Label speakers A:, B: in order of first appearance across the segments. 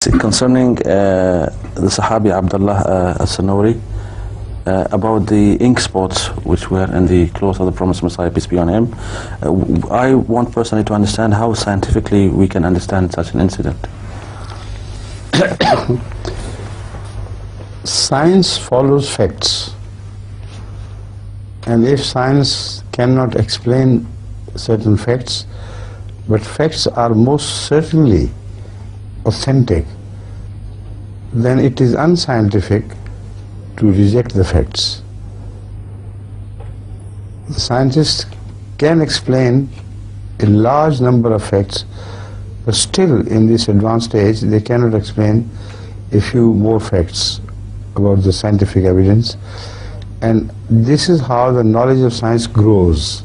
A: Concerning the Sahabi Abdullah Sanori, about the ink spots which were in the clothes of the promised Messiah, peace be on him, I want personally to understand how scientifically we can understand such an incident.
B: Science follows facts, and if science cannot explain certain facts, but facts are most certainly authentic, then it is unscientific to reject the facts. The scientists can explain a large number of facts, but still in this advanced age they cannot explain a few more facts about the scientific evidence. And this is how the knowledge of science grows.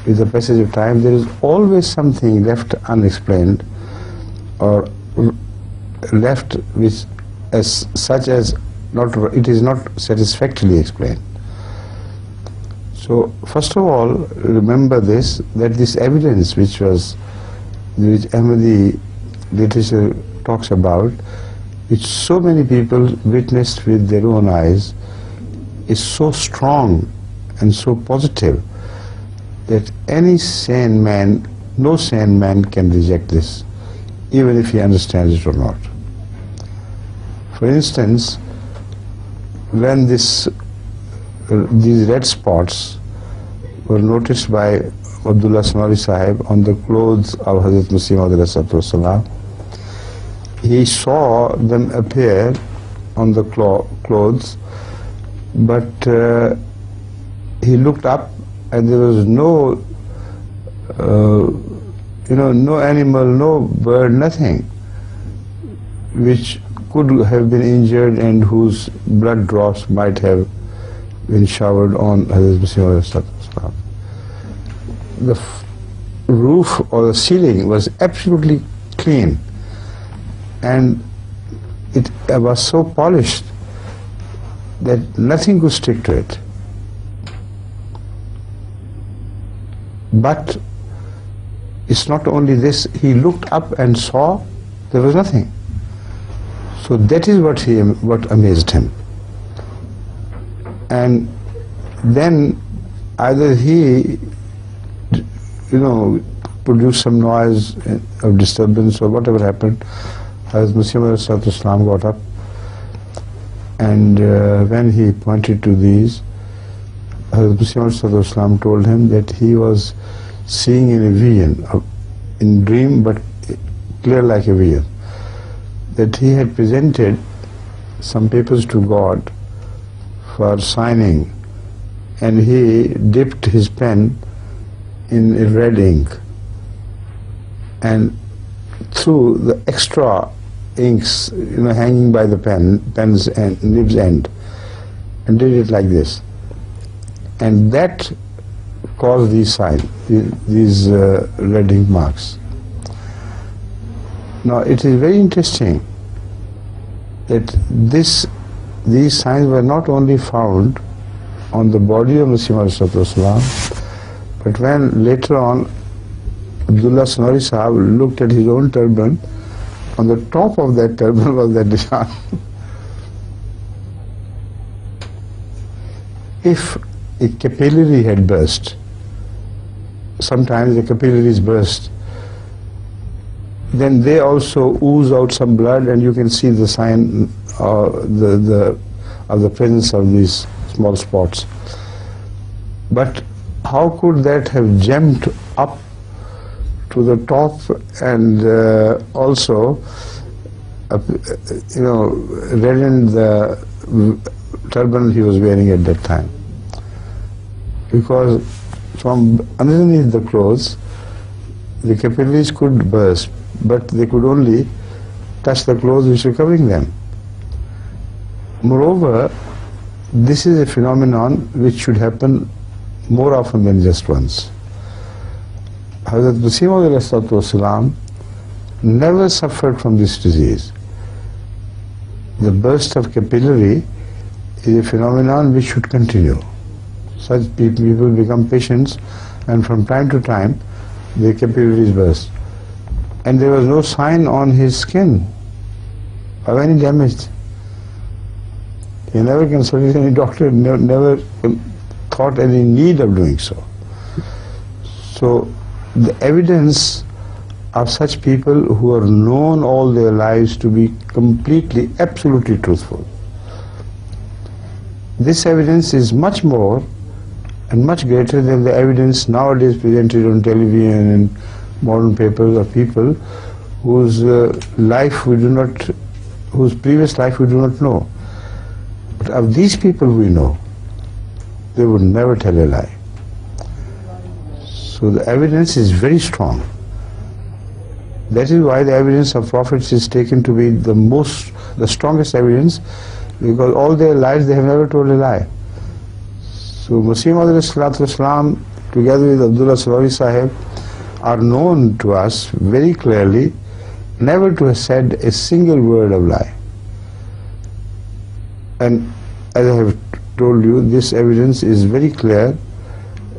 B: With the passage of time, there is always something left unexplained, or left which as such as it is not satisfactorily explained. So first of all, remember this, that this evidence which Ahmadi literature talks about, which so many people witnessed with their own eyes, is so strong and so positive that any sane man, no sane man can reject this, even if he understands it or not. For instance, when these red spots were noticed by Abdullah Sanori Sahib on the clothes of Hazrat Muslim, he saw them appear on the clothes, but he looked up and there was no no animal, no bird, nothing which could have been injured and whose blood drops might have been showered on Hazrat Muslim. The roof or the ceiling was absolutely clean, and it was so polished that nothing could stick to it. But it's not only this, he looked up and saw there was nothing. So that is what amazed him. And then either he produced some noise of disturbance or whatever happened, as Muslim got up, and when he pointed to these, Muslim told him that he was seeing in a vision, in dream, but clear like a vision, that he had presented some papers to God for signing, and he dipped his pen in a red ink and threw the extra inks hanging by the pen's and nib's end, and did it like this, and that caused these signs, these red ink marks. Now it is very interesting that these signs were not only found on the body of Muslim, but when later on Abdullah Sanori Sahib looked at his own turban, on the top of that turban was that nishan. If a capillary had burst, sometimes the capillaries burst, then they also ooze out some blood, and you can see the sign of the presence of these small spots. But how could that have jumped up to the top and also reddened the turban he was wearing at that time? Because from underneath the clothes, the capillaries could burst, but they could only touch the clothes which were covering them. Moreover, this is a phenomenon which should happen more often than just once. Hazrat Muslim never suffered from this disease. The burst of capillary is a phenomenon which should continue. Such people become patients, and from time to time the capillaries burst. And there was no sign on his skin or any damaged. He never consulted any doctor, never thought any need of doing so. So the evidence of such people who are known all their lives to be completely, absolutely truthful, this evidence is much more and much greater than the evidence nowadays presented on television and modern papers of people whose whose previous life we do not know. But of these people we know, they would never tell a lie. So the evidence is very strong. That is why the evidence of prophets is taken to be the strongest evidence, because all their lives they have never told a lie. So Masih Islam together with Abdullah Sanori Sahib are known to us very clearly never to have said a single word of lie. And as I have told you, this evidence is very clear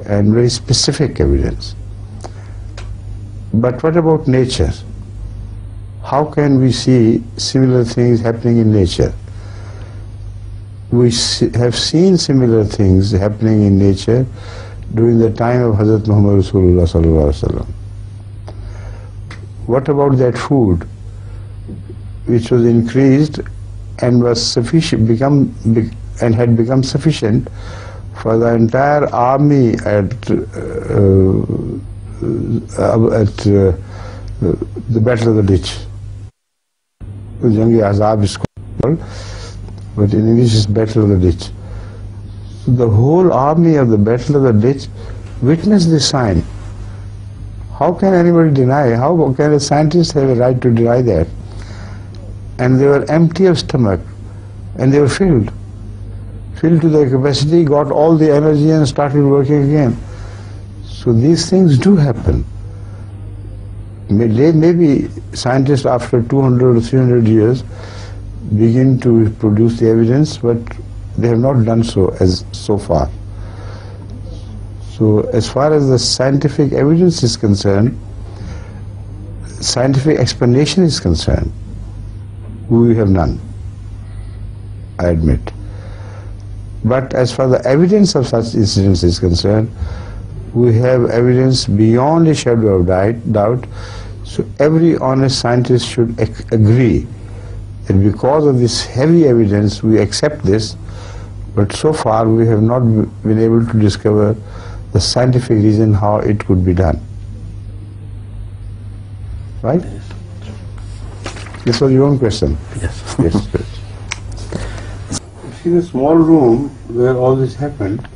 B: and very specific evidence. But what about nature? How can we see similar things happening in nature? We have seen similar things happening in nature during the time of Hazrat Muhammad Rasulullah sallallahu alaihi wasallam. What about that food which was increased and was sufficient, and had become sufficient for the entire army at the Battle of the Ditch? Jangi Azab is called, but in English it's Battle of the Ditch. So the whole army of the Battle of the Ditch witnessed this sign. How can anybody deny? How can a scientist have a right to deny that? And they were empty of stomach, and they were filled to their capacity, got all the energy and started working again. So these things do happen. Maybe scientists after 200 or 300 years begin to produce the evidence, but they have not done so so far. So as far as the scientific evidence is concerned, scientific explanation is concerned, we have none, I admit. But as far as the evidence of such incidents is concerned, we have evidence beyond a shadow of doubt. So every honest scientist should agree that because of this heavy evidence we accept this, but so far we have not been able to discover the scientific reason how it could be done. Right? This was your own question.
A: Yes.
B: Yes. You see the small room where all this happened.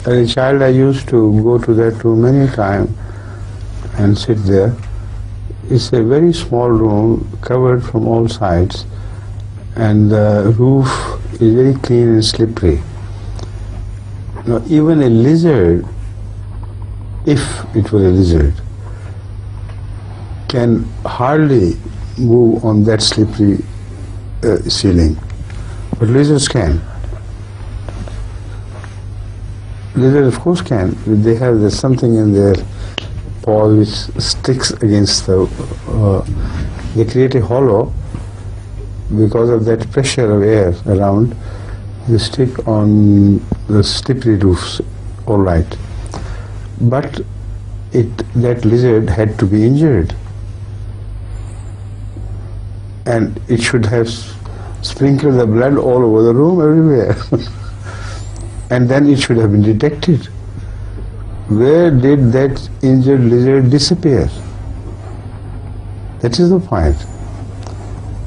B: As a child I used to go to that room many times and sit there. It's a very small room covered from all sides, and the roof is very clean and slippery. Now even a lizard, if it were a lizard, can hardly move on that slippery ceiling, but lizards can. Lizards of course can. They have something in their paw which sticks against they create a hollow because of that pressure of air around. They stick on the slippery roofs, all right. But that lizard had to be injured, and it should have sprinkled the blood all over the room, everywhere. And then it should have been detected. Where did that injured lizard disappear? That is the point.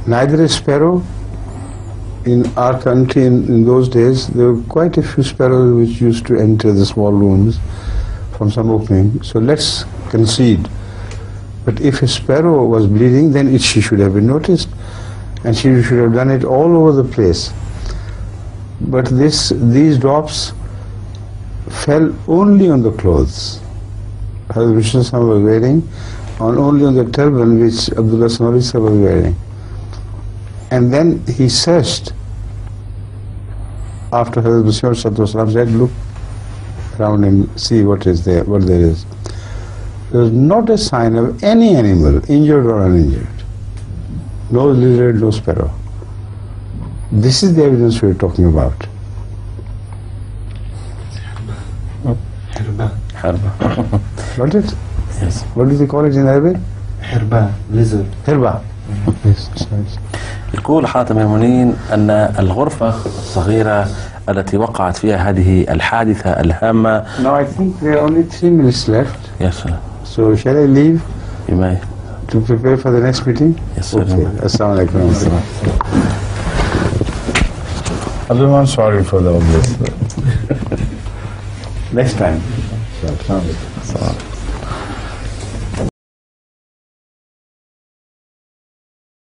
B: Neither a sparrow in our country in those days, there were quite a few sparrows which used to enter the small rooms from some opening. So let's concede. But if a sparrow was bleeding, then she should have been noticed, and she should have done it all over the place. But these drops fell only on the clothes Hazrat Vishnu was wearing, and only on the turban which Abdullah Sanori was wearing. And then he searched after Hazrat Vishnu said, look around and see what is there, what there is. There was not a sign of any animal, injured or uninjured. No lizard, no sparrow. This is the evidence we are talking about.
A: Harba.
B: Got it?
A: Yes.
B: What do they call it in Arabic?
C: Herba, lizard.
B: Herba. Yes, nice.
A: يقول حاتم المنين أن الغرفة الصغيرة التي وقعت فيها هذه الحادثة الهامة.
B: Now I think there are only 3 minutes left.
A: Yes, sir.
B: So shall I leave
A: You may.
B: to prepare for the next meeting?
A: Yes, sir.
B: Okay. Assalamu alaikum.
D: I'm sorry for all this.
B: Next time.
D: Assalamu alaikum.